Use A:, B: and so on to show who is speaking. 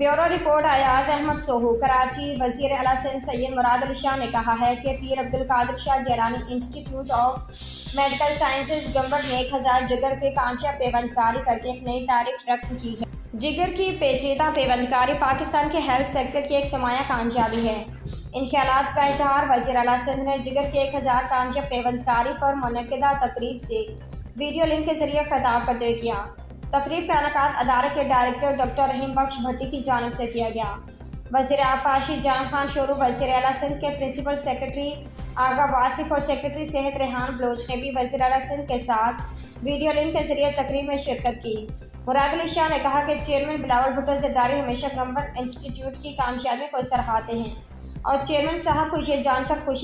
A: Bureau report Ayaz Ahmed Sohu. Karachi. वज़ीर आला सिंध सैयद मुराद अली शाह ने कहा है कि Pir Abdul Qadir Shah Jilani institute of medical sciences Gambat ने 1000 जिगर की कामयाब पेवंदकारी करके एक नई तारीख रकम की है। जिगर की पेचीदा पेवंदकारी पाकिस्तान के हेल्थ सेक्टर की एक नुमायां कामयाबी है। इन ख्यालात का इजहार वज़ीर आला सिंध ने जिगर की 1000 कामयाब पेवंदकारी पर मुनक्किदा तकरीब से वीडियो लिंक के जरिए खिताब करते हुए किया। तकरीब का इनेकाद अदारे के डायरेक्टर डॉक्टर रहीम बख्श भट्टी की जानिब से किया गया। वज़ीर आबपाशी जाम खान शोरू, वज़ीर आला सिंध के प्रिंसिपल सेक्रेटरी आगा वासिफ और सेक्रेटरी सेहत रेहान बलोच ने भी वज़ीर आला सिंध के साथ वीडियो लिंक के जरिए तकरीब में शिरकत की। मुराद अली शाह ने कहा कि चेयरमैन बिलावल भुट्टो ज़रदारी हमेशा गंबड़ इंस्टीट्यूट की कामयाबी को सराहते हैं और चेयरमैन साहब को ये जानकर खुशी